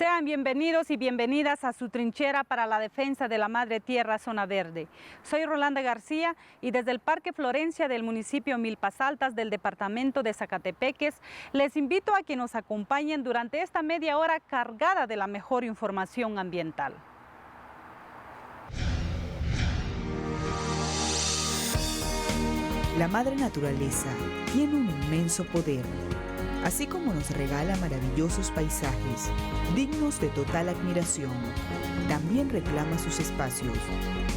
Sean bienvenidos y bienvenidas a su trinchera para la defensa de la Madre Tierra Zona Verde. Soy Rolanda García y desde el Parque Florencia del municipio Milpas Altas del departamento de Zacatepeques, les invito a que nos acompañen durante esta media hora cargada de la mejor información ambiental. La madre naturaleza tiene un inmenso poder. Así como nos regala maravillosos paisajes, dignos de total admiración, también reclama sus espacios,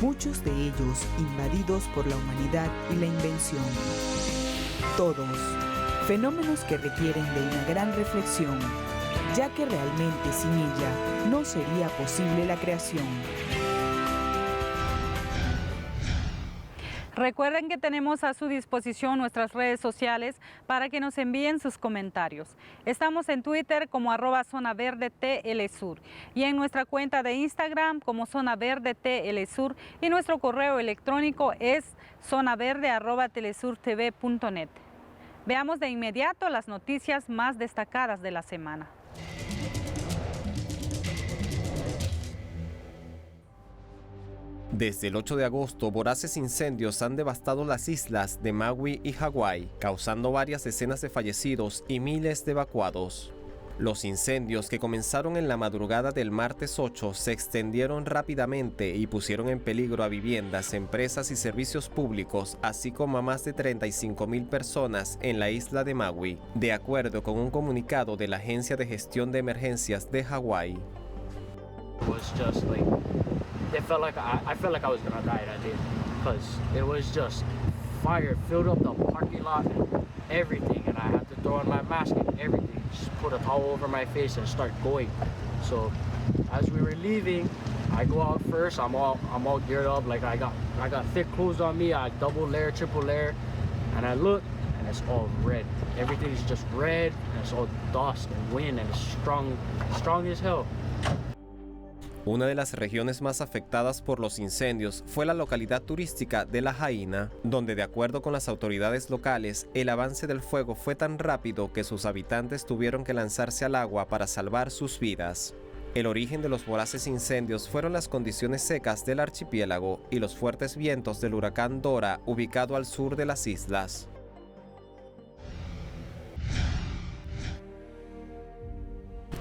muchos de ellos invadidos por la humanidad y la invención. Todos, fenómenos que requieren de una gran reflexión, ya que realmente sin ella no sería posible la creación. Recuerden que tenemos a su disposición nuestras redes sociales para que nos envíen sus comentarios. Estamos en Twitter como @ZonaVerdeTLSur y en nuestra cuenta de Instagram como ZonaVerdeTLSur y nuestro correo electrónico es zonaverde@telesurtv.net. Veamos de inmediato las noticias más destacadas de la semana. Desde el 8 de agosto, voraces incendios han devastado las islas de Maui y Hawái, causando varias decenas de fallecidos y miles de evacuados. Los incendios, que comenzaron en la madrugada del martes 8, se extendieron rápidamente y pusieron en peligro a viviendas, empresas y servicios públicos, así como a más de 35,000 personas en la isla de Maui, de acuerdo con un comunicado de la Agencia de Gestión de Emergencias de Hawái. It felt like I felt like I was gonna die that day, because it was just fire filled up the parking lot and everything, and I had to throw on my mask and everything, just put a towel over my face and start going. So as we were leaving, I go out first. I'm all geared up, like I got thick clothes on me, I double layer, triple layer, and I look and it's all red. Everything is just red and it's all dust and wind and it's strong as hell. Una de las regiones más afectadas por los incendios fue la localidad turística de Lahaina, donde de acuerdo con las autoridades locales, el avance del fuego fue tan rápido que sus habitantes tuvieron que lanzarse al agua para salvar sus vidas. El origen de los voraces incendios fueron las condiciones secas del archipiélago y los fuertes vientos del huracán Dora, ubicado al sur de las islas.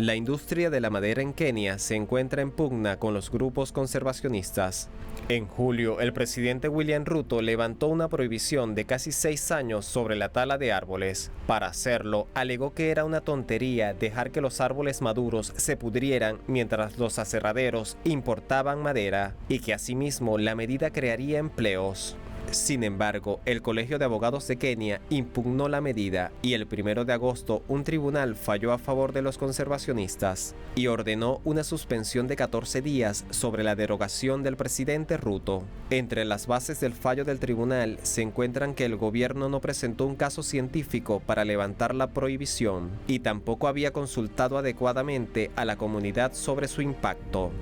La industria de la madera en Kenia se encuentra en pugna con los grupos conservacionistas. En julio, el presidente William Ruto levantó una prohibición de casi 6 años sobre la tala de árboles. Para hacerlo, alegó que era una tontería dejar que los árboles maduros se pudrieran mientras los aserraderos importaban madera y que asimismo la medida crearía empleos. Sin embargo, el Colegio de Abogados de Kenia impugnó la medida y el 1 de agosto un tribunal falló a favor de los conservacionistas y ordenó una suspensión de 14 días sobre la derogación del presidente Ruto. Entre las bases del fallo del tribunal se encuentran que el gobierno no presentó un caso científico para levantar la prohibición y tampoco había consultado adecuadamente a la comunidad sobre su impacto.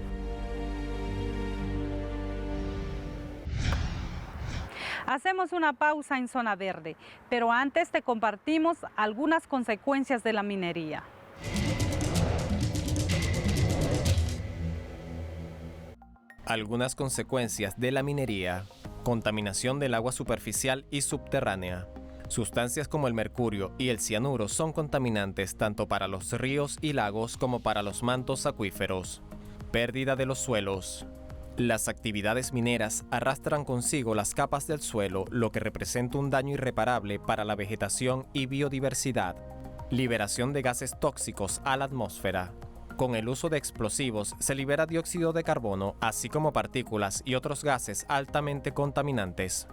Hacemos una pausa en Zona Verde, pero antes te compartimos algunas consecuencias de la minería. Algunas consecuencias de la minería: contaminación del agua superficial y subterránea. Sustancias como el mercurio y el cianuro son contaminantes tanto para los ríos y lagos como para los mantos acuíferos. Pérdida de los suelos. Las actividades mineras arrastran consigo las capas del suelo, lo que representa un daño irreparable para la vegetación y biodiversidad. Liberación de gases tóxicos a la atmósfera. Con el uso de explosivos se libera dióxido de carbono, así como partículas y otros gases altamente contaminantes.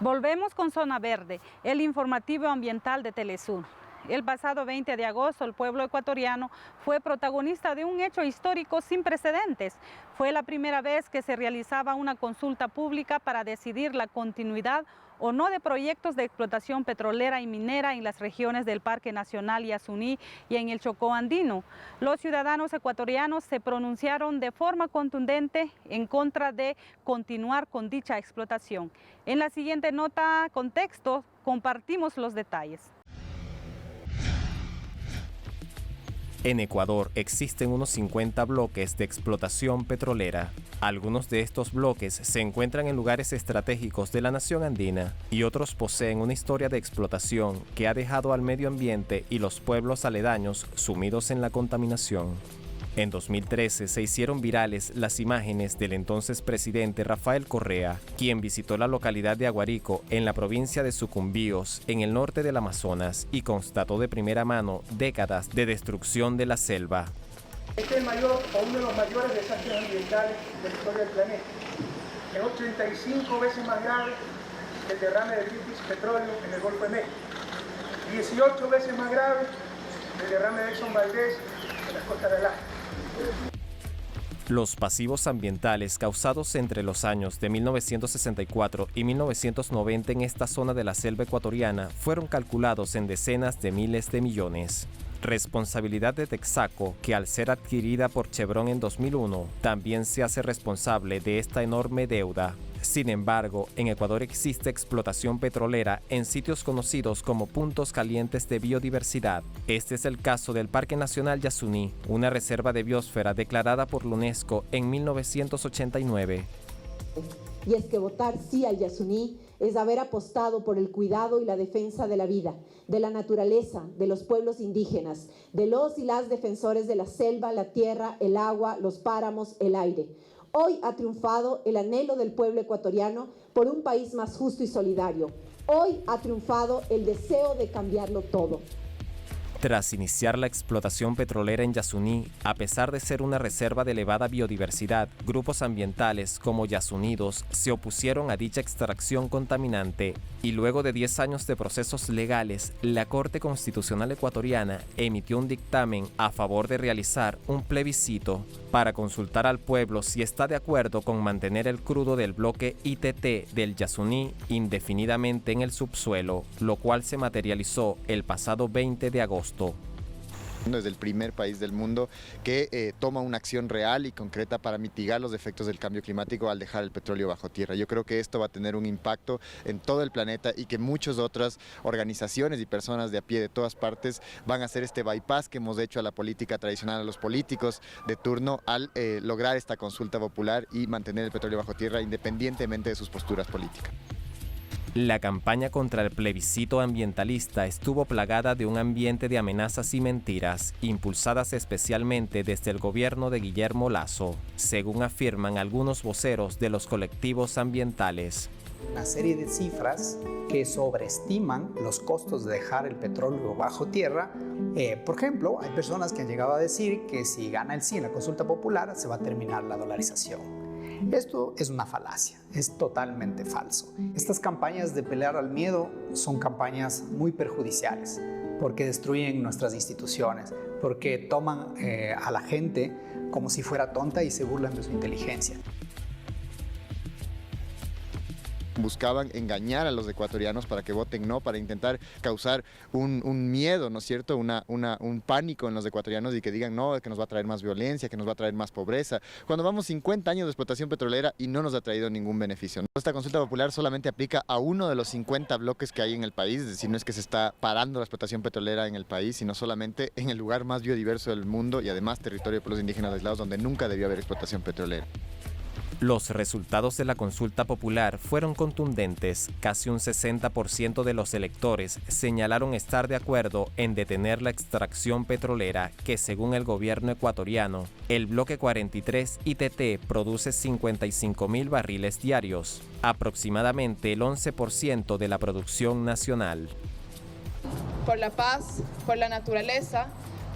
Volvemos con Zona Verde, el informativo ambiental de Telesur. El pasado 20 de agosto, el pueblo ecuatoriano fue protagonista de un hecho histórico sin precedentes. Fue la primera vez que se realizaba una consulta pública para decidir la continuidad o no de proyectos de explotación petrolera y minera en las regiones del Parque Nacional Yasuní y en el Chocó Andino. Los ciudadanos ecuatorianos se pronunciaron de forma contundente en contra de continuar con dicha explotación. En la siguiente nota contexto compartimos los detalles. En Ecuador existen unos 50 bloques de explotación petrolera. Algunos de estos bloques se encuentran en lugares estratégicos de la nación andina y otros poseen una historia de explotación que ha dejado al medio ambiente y los pueblos aledaños sumidos en la contaminación. En 2013 se hicieron virales las imágenes del entonces presidente Rafael Correa, quien visitó la localidad de Aguarico en la provincia de Sucumbíos, en el norte del Amazonas, y constató de primera mano décadas de destrucción de la selva. Este es el mayor o uno de los mayores desastres ambientales de la historia del planeta. Es 85 veces más grave que el derrame de British Petroleum en el Golfo de México. 18 veces más grave que el derrame de Exxon Valdez en las costas de Alaska. Los pasivos ambientales causados entre los años de 1964 y 1990 en esta zona de la selva ecuatoriana fueron calculados en decenas de miles de millones. Responsabilidad de Texaco, que al ser adquirida por Chevron en 2001, también se hace responsable de esta enorme deuda. Sin embargo, en Ecuador existe explotación petrolera en sitios conocidos como puntos calientes de biodiversidad. Este es el caso del Parque Nacional Yasuní, una reserva de biosfera declarada por la UNESCO en 1989. Y es que votar sí al Yasuní es haber apostado por el cuidado y la defensa de la vida, de la naturaleza, de los pueblos indígenas, de los y las defensores de la selva, la tierra, el agua, los páramos, el aire. Hoy ha triunfado el anhelo del pueblo ecuatoriano por un país más justo y solidario. Hoy ha triunfado el deseo de cambiarlo todo. Tras iniciar la explotación petrolera en Yasuní, a pesar de ser una reserva de elevada biodiversidad, grupos ambientales como Yasunidos se opusieron a dicha extracción contaminante y luego de 10 años de procesos legales, la Corte Constitucional Ecuatoriana emitió un dictamen a favor de realizar un plebiscito para consultar al pueblo si está de acuerdo con mantener el crudo del bloque ITT del Yasuní indefinidamente en el subsuelo, lo cual se materializó el pasado 20 de agosto. Es el primer país del mundo que toma una acción real y concreta para mitigar los efectos del cambio climático al dejar el petróleo bajo tierra. Yo creo que esto va a tener un impacto en todo el planeta y que muchas otras organizaciones y personas de a pie de todas partes van a hacer este bypass que hemos hecho a la política tradicional, a los políticos de turno, al lograr esta consulta popular y mantener el petróleo bajo tierra independientemente de sus posturas políticas. La campaña contra el plebiscito ambientalista estuvo plagada de un ambiente de amenazas y mentiras, impulsadas especialmente desde el gobierno de Guillermo Lasso, según afirman algunos voceros de los colectivos ambientales. Una serie de cifras que sobreestiman los costos de dejar el petróleo bajo tierra. Por ejemplo, hay personas que han llegado a decir que si gana el sí en la consulta popular se va a terminar la dolarización. Esto es una falacia, es totalmente falso. Estas campañas de pelear al miedo son campañas muy perjudiciales porque destruyen nuestras instituciones, porque toman a la gente como si fuera tonta y se burlan de su inteligencia. Buscaban engañar a los ecuatorianos para que voten no, para intentar causar un miedo, ¿no es cierto? Un pánico en los ecuatorianos y que digan no, que nos va a traer más violencia, que nos va a traer más pobreza, cuando vamos 50 años de explotación petrolera y no nos ha traído ningún beneficio. Esta consulta popular solamente aplica a uno de los 50 bloques que hay en el país, es decir, no es que se está parando la explotación petrolera en el país, sino solamente en el lugar más biodiverso del mundo y además territorio de pueblos indígenas aislados donde nunca debió haber explotación petrolera. Los resultados de la consulta popular fueron contundentes. Casi un 60% de los electores señalaron estar de acuerdo en detener la extracción petrolera, que según el gobierno ecuatoriano, el bloque 43 ITT produce 55.000 barriles diarios, aproximadamente el 11% de la producción nacional. Por la paz, por la naturaleza,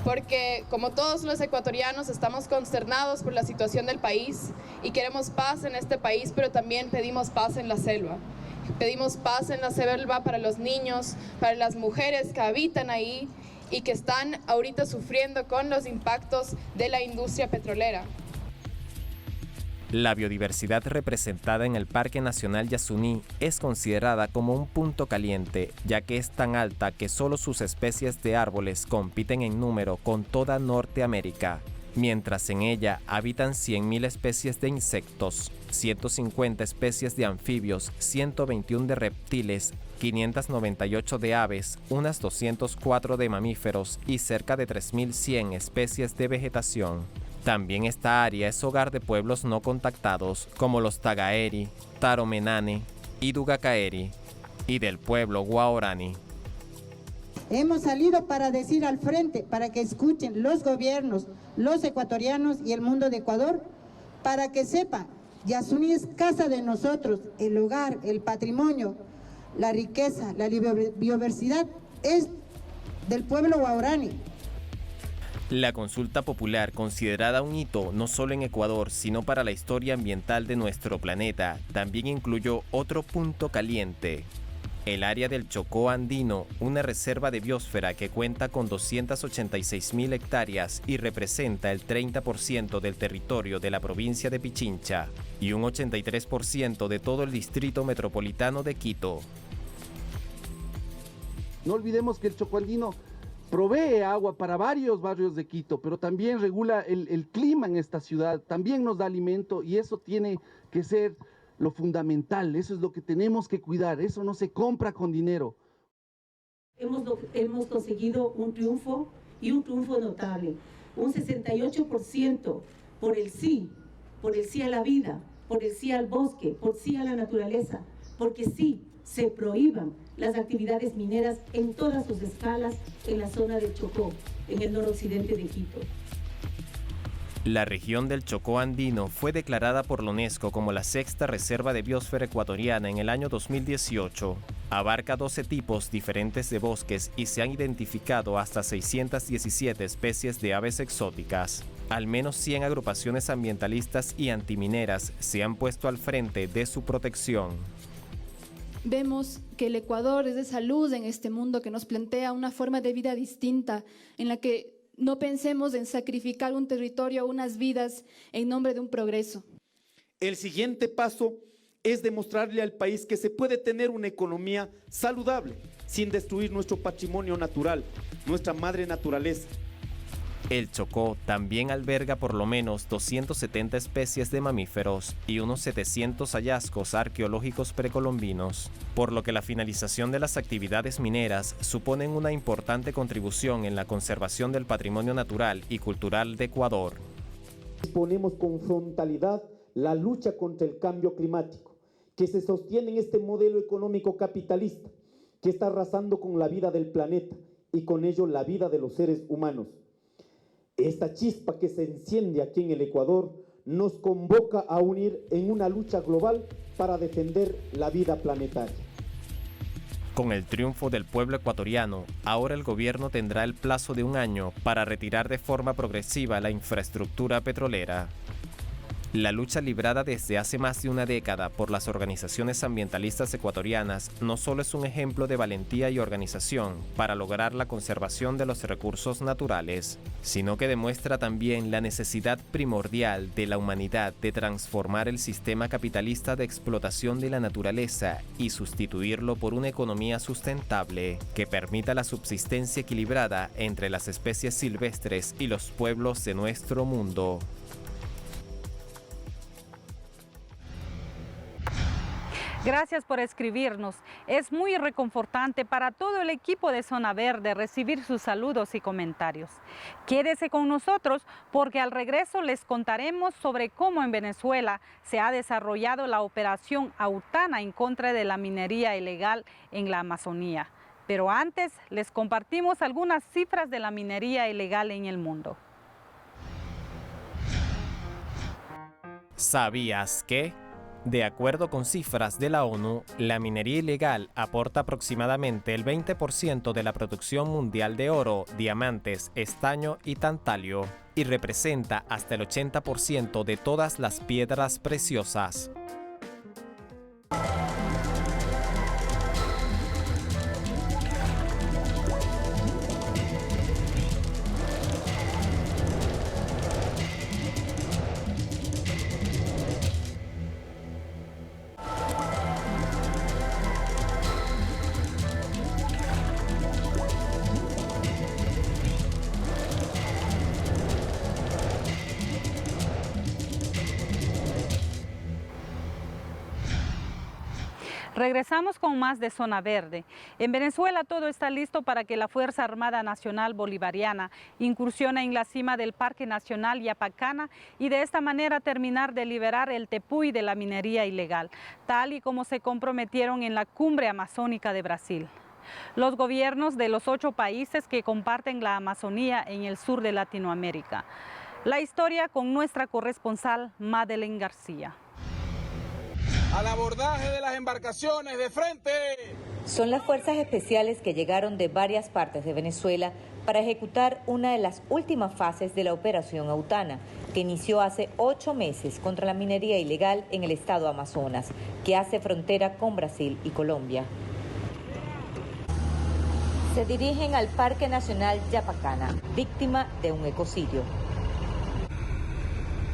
porque como todos los ecuatorianos estamos consternados por la situación del país y queremos paz en este país, pero también pedimos paz en la selva. Pedimos paz en la selva para los niños, para las mujeres que habitan ahí y que están ahorita sufriendo con los impactos de la industria petrolera. La biodiversidad representada en el Parque Nacional Yasuní es considerada como un punto caliente, ya que es tan alta que solo sus especies de árboles compiten en número con toda Norteamérica, mientras en ella habitan 100.000 especies de insectos, 150 especies de anfibios, 121 de reptiles, 598 de aves, unas 204 de mamíferos y cerca de 3.100 especies de vegetación. También esta área es hogar de pueblos no contactados como los Tagaeri, Taromenane y Dugacaeri y del pueblo Guaorani. Hemos salido para decir al frente, para que escuchen los gobiernos, los ecuatorianos y el mundo de Ecuador, para que sepan, Yasuní es casa de nosotros, el hogar, el patrimonio, la riqueza, la biodiversidad es del pueblo Guaorani. La consulta popular, considerada un hito no solo en Ecuador, sino para la historia ambiental de nuestro planeta, también incluyó otro punto caliente: el área del Chocó Andino, una reserva de biosfera que cuenta con 286.000 hectáreas y representa el 30% del territorio de la provincia de Pichincha y un 83% de todo el distrito metropolitano de Quito. No olvidemos que el Chocó Andino provee agua para varios barrios de Quito, pero también regula el clima en esta ciudad, también nos da alimento y eso tiene que ser lo fundamental, eso es lo que tenemos que cuidar, eso no se compra con dinero. Hemos conseguido un triunfo y un triunfo notable, un 68% por el sí a la vida, por el sí al bosque, por sí a la naturaleza, porque sí se prohíban las actividades mineras en todas sus escalas en la zona del Chocó, en el noroccidente de Quito. La región del Chocó Andino fue declarada por la UNESCO como la sexta reserva de biosfera ecuatoriana en el año 2018. Abarca 12 tipos diferentes de bosques y se han identificado hasta 617 especies de aves exóticas. Al menos 100 agrupaciones ambientalistas y antimineras se han puesto al frente de su protección. Vemos que el Ecuador es esa luz en este mundo que nos plantea una forma de vida distinta, en la que no pensemos en sacrificar un territorio o unas vidas en nombre de un progreso. El siguiente paso es demostrarle al país que se puede tener una economía saludable, sin destruir nuestro patrimonio natural, nuestra madre naturaleza. El Chocó también alberga por lo menos 270 especies de mamíferos y unos 700 hallazgos arqueológicos precolombinos, por lo que la finalización de las actividades mineras suponen una importante contribución en la conservación del patrimonio natural y cultural de Ecuador. Exponemos con frontalidad la lucha contra el cambio climático, que se sostiene en este modelo económico capitalista, que está arrasando con la vida del planeta y con ello la vida de los seres humanos. Esta chispa que se enciende aquí en el Ecuador nos convoca a unir en una lucha global para defender la vida planetaria. Con el triunfo del pueblo ecuatoriano, ahora el gobierno tendrá el plazo de un año para retirar de forma progresiva la infraestructura petrolera. La lucha librada desde hace más de una década por las organizaciones ambientalistas ecuatorianas no solo es un ejemplo de valentía y organización para lograr la conservación de los recursos naturales, sino que demuestra también la necesidad primordial de la humanidad de transformar el sistema capitalista de explotación de la naturaleza y sustituirlo por una economía sustentable que permita la subsistencia equilibrada entre las especies silvestres y los pueblos de nuestro mundo. Gracias por escribirnos. Es muy reconfortante para todo el equipo de Zona Verde recibir sus saludos y comentarios. Quédese con nosotros porque al regreso les contaremos sobre cómo en Venezuela se ha desarrollado la operación Autana en contra de la minería ilegal en la Amazonía. Pero antes les compartimos algunas cifras de la minería ilegal en el mundo. ¿Sabías que? De acuerdo con cifras de la ONU, la minería ilegal aporta aproximadamente el 20% de la producción mundial de oro, diamantes, estaño y tantalio, y representa hasta el 80% de todas las piedras preciosas. Regresamos con más de Zona Verde. En Venezuela todo está listo para que la Fuerza Armada Nacional Bolivariana incursione en la cima del Parque Nacional Yapacana y de esta manera terminar de liberar el tepuy de la minería ilegal, tal y como se comprometieron en la Cumbre Amazónica de Brasil. Los gobiernos de los 8 países que comparten la Amazonía en el sur de Latinoamérica. La historia con nuestra corresponsal Madeleine García. Al abordaje de las embarcaciones de frente. Son las fuerzas especiales que llegaron de varias partes de Venezuela para ejecutar una de las últimas fases de la operación Autana, que inició hace 8 meses contra la minería ilegal en el estado Amazonas, que hace frontera con Brasil y Colombia. Se dirigen al Parque Nacional Yapacana, víctima de un ecocidio.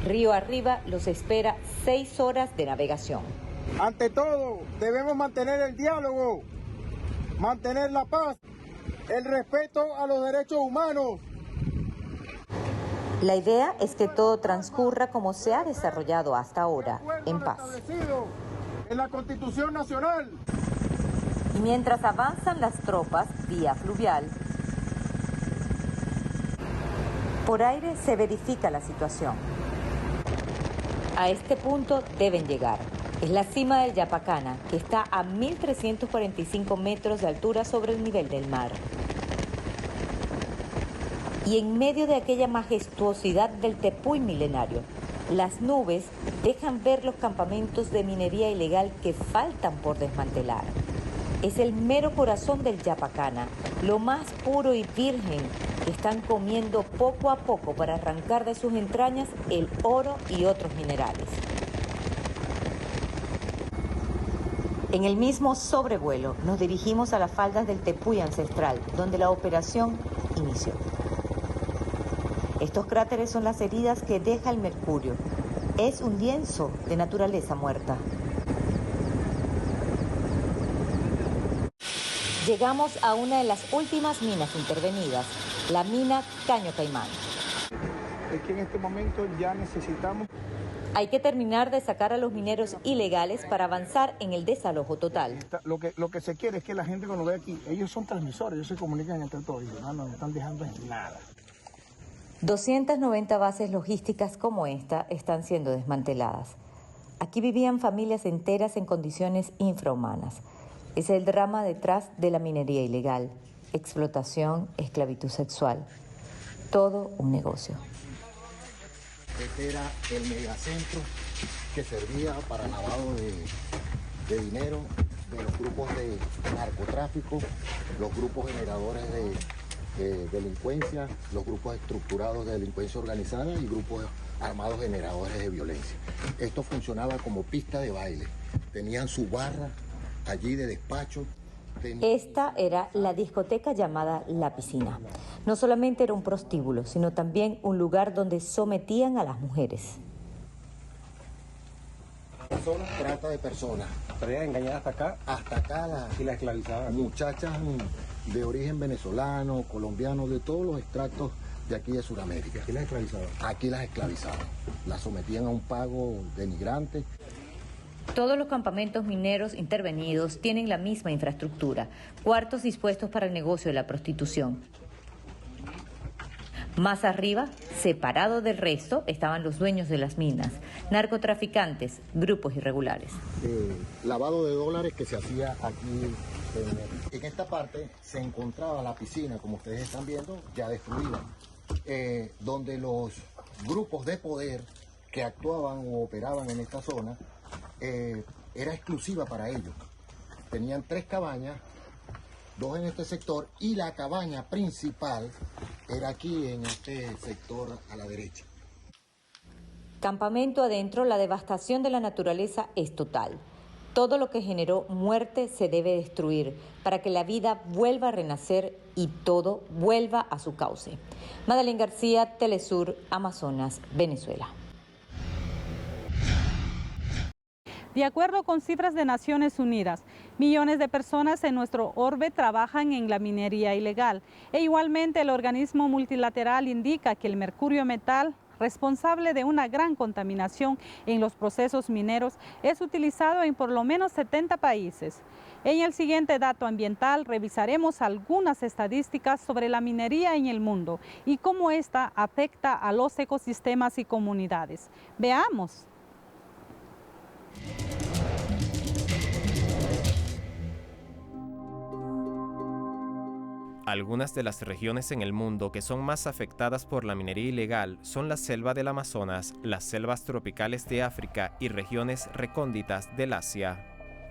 Río arriba los espera 6 horas de navegación. Ante todo, debemos mantener el diálogo, mantener la paz, el respeto a los derechos humanos. La idea es que todo transcurra como se ha desarrollado hasta ahora, en paz. En la Constitución Nacional. Y mientras avanzan las tropas vía fluvial, por aire se verifica la situación. A este punto deben llegar. Es la cima del Yapacana, que está a 1.345 metros de altura sobre el nivel del mar. Y en medio de aquella majestuosidad del tepuy milenario, las nubes dejan ver los campamentos de minería ilegal que faltan por desmantelar. Es el mero corazón del Yapacana, lo más puro y virgen, que están comiendo poco a poco para arrancar de sus entrañas el oro y otros minerales. En el mismo sobrevuelo nos dirigimos a las faldas del tepuy ancestral, donde la operación inició. Estos cráteres son las heridas que deja el mercurio. Es un lienzo de naturaleza muerta. Llegamos a una de las últimas minas intervenidas, la mina Caño Caimán. Es que en este momento ya necesitamos... Hay que terminar de sacar a los mineros ilegales para avanzar en el desalojo total. Lo que se quiere es que la gente cuando ve aquí, ellos son transmisores, ellos se comunican entre todos, no nos están dejando en nada. 290 bases logísticas como esta están siendo desmanteladas. Aquí vivían familias enteras en condiciones infrahumanas. Es el drama detrás de la minería ilegal, explotación, esclavitud sexual. Todo un negocio. Este era el megacentro que servía para lavado de dinero de los grupos de narcotráfico, los grupos generadores de delincuencia, los grupos estructurados de delincuencia organizada y grupos armados generadores de violencia. Esto funcionaba como pista de baile. Tenían su barra allí de despacho. Esta era la discoteca llamada La Piscina. No solamente era un prostíbulo, sino también un lugar donde sometían a las mujeres. Personas, trata de personas. ¿Traían engañadas hasta acá? Hasta acá y la esclavizaban. Muchachas de origen venezolano, colombiano, de todos los extractos de aquí de Sudamérica. ¿Aquí las esclavizaban? Aquí las esclavizaban. Las sometían a un pago denigrante. Todos los campamentos mineros intervenidos tienen la misma infraestructura, cuartos dispuestos para el negocio de la prostitución. Más arriba, separado del resto, estaban los dueños de las minas, narcotraficantes, grupos irregulares. Lavado de dólares que se hacía aquí. En esta parte se encontraba la piscina, como ustedes están viendo, ya destruida, donde los grupos de poder que actuaban o operaban en esta zona era exclusiva para ellos. Tenían 3 cabañas, 2 en este sector y la cabaña principal era aquí en este sector a la derecha. Campamento adentro, la devastación de la naturaleza es total. Todo lo que generó muerte se debe destruir para que la vida vuelva a renacer y todo vuelva a su cauce. Madeleine García, Telesur, Amazonas, Venezuela. De acuerdo con cifras de Naciones Unidas, millones de personas en nuestro orbe trabajan en la minería ilegal. E igualmente el organismo multilateral indica que el mercurio metal responsable de una gran contaminación en los procesos mineros, es utilizado en por lo menos 70 países. En el siguiente dato ambiental revisaremos algunas estadísticas sobre la minería en el mundo y cómo esta afecta a los ecosistemas y comunidades. Veamos. Algunas de las regiones en el mundo que son más afectadas por la minería ilegal son la selva del Amazonas, las selvas tropicales de África y regiones recónditas del Asia.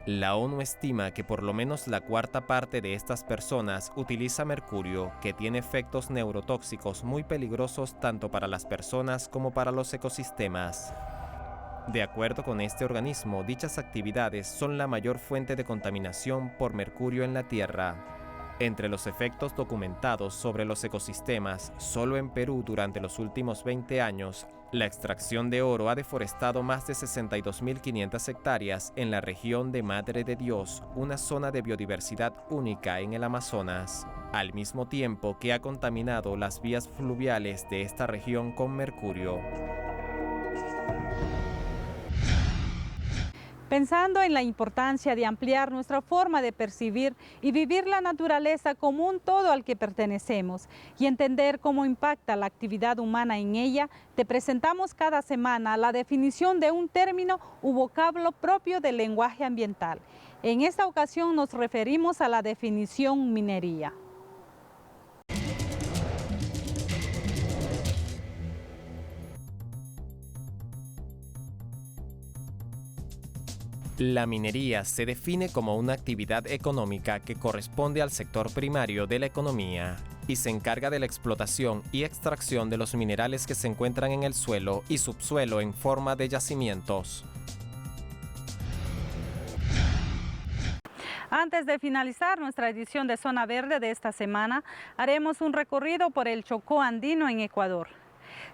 La ONU estima que por lo menos la cuarta parte de estas personas utiliza mercurio, que tiene efectos neurotóxicos muy peligrosos tanto para las personas como para los ecosistemas. De acuerdo con este organismo, dichas actividades son la mayor fuente de contaminación por mercurio en la Tierra. Entre los efectos documentados sobre los ecosistemas, solo en Perú durante los últimos 20 años, la extracción de oro ha deforestado más de 62.500 hectáreas en la región de Madre de Dios, una zona de biodiversidad única en el Amazonas, al mismo tiempo que ha contaminado las vías fluviales de esta región con mercurio. Pensando en la importancia de ampliar nuestra forma de percibir y vivir la naturaleza como un todo al que pertenecemos y entender cómo impacta la actividad humana en ella, te presentamos cada semana la definición de un término u vocablo propio del lenguaje ambiental. En esta ocasión nos referimos a la definición minería. La minería se define como una actividad económica que corresponde al sector primario de la economía y se encarga de la explotación y extracción de los minerales que se encuentran en el suelo y subsuelo en forma de yacimientos. Antes de finalizar nuestra edición de Zona Verde de esta semana, haremos un recorrido por el Chocó andino en Ecuador.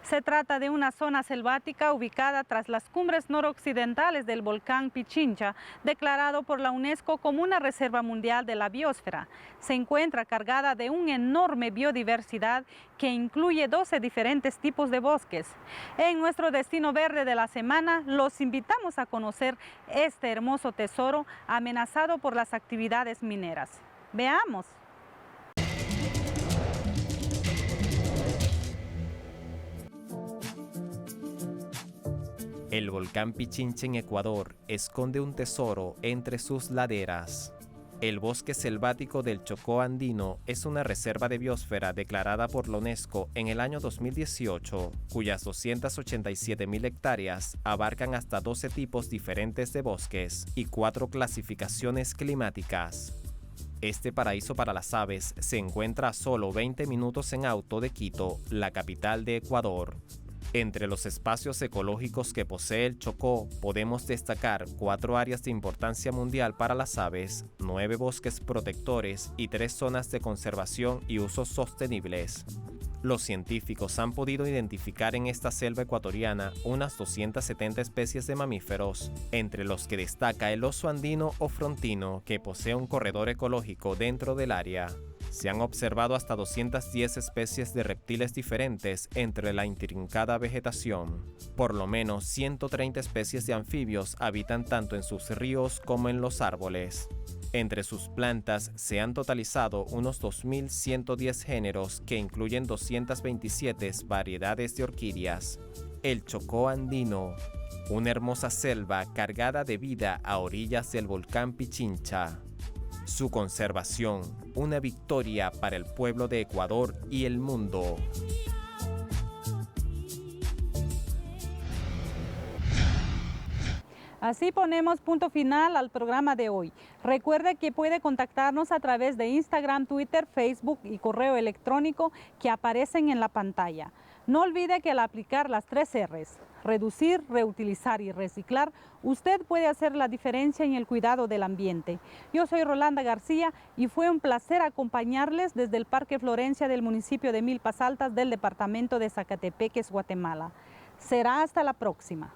Se trata de una zona selvática ubicada tras las cumbres noroccidentales del volcán Pichincha, declarado por la UNESCO como una reserva mundial de la biosfera. Se encuentra cargada de una enorme biodiversidad que incluye 12 diferentes tipos de bosques. En nuestro destino verde de la semana, los invitamos a conocer este hermoso tesoro amenazado por las actividades mineras. Veamos. El volcán Pichincha en Ecuador esconde un tesoro entre sus laderas. El bosque selvático del Chocó andino es una reserva de biosfera declarada por la UNESCO en el año 2018, cuyas 287.000 hectáreas abarcan hasta 12 tipos diferentes de bosques y 4 clasificaciones climáticas. Este paraíso para las aves se encuentra a solo 20 minutos en auto de Quito, la capital de Ecuador. Entre los espacios ecológicos que posee el Chocó podemos destacar 4 áreas de importancia mundial para las aves, 9 bosques protectores y 3 zonas de conservación y usos sostenibles. Los científicos han podido identificar en esta selva ecuatoriana unas 270 especies de mamíferos, entre los que destaca el oso andino o frontino, que posee un corredor ecológico dentro del área. Se han observado hasta 210 especies de reptiles diferentes entre la intrincada vegetación. Por lo menos 130 especies de anfibios habitan tanto en sus ríos como en los árboles. Entre sus plantas se han totalizado unos 2.110 géneros que incluyen 227 variedades de orquídeas. El Chocó andino, una hermosa selva cargada de vida a orillas del volcán Pichincha. Su conservación, una victoria para el pueblo de Ecuador y el mundo. Así ponemos punto final al programa de hoy. Recuerde que puede contactarnos a través de Instagram, Twitter, Facebook y correo electrónico que aparecen en la pantalla. No olvide que al aplicar las 3 R's, reducir, reutilizar y reciclar, usted puede hacer la diferencia en el cuidado del ambiente. Yo soy Rolanda García y fue un placer acompañarles desde el Parque Florencia del municipio de Milpas Altas del departamento de Zacatepeques, Guatemala. Será hasta la próxima.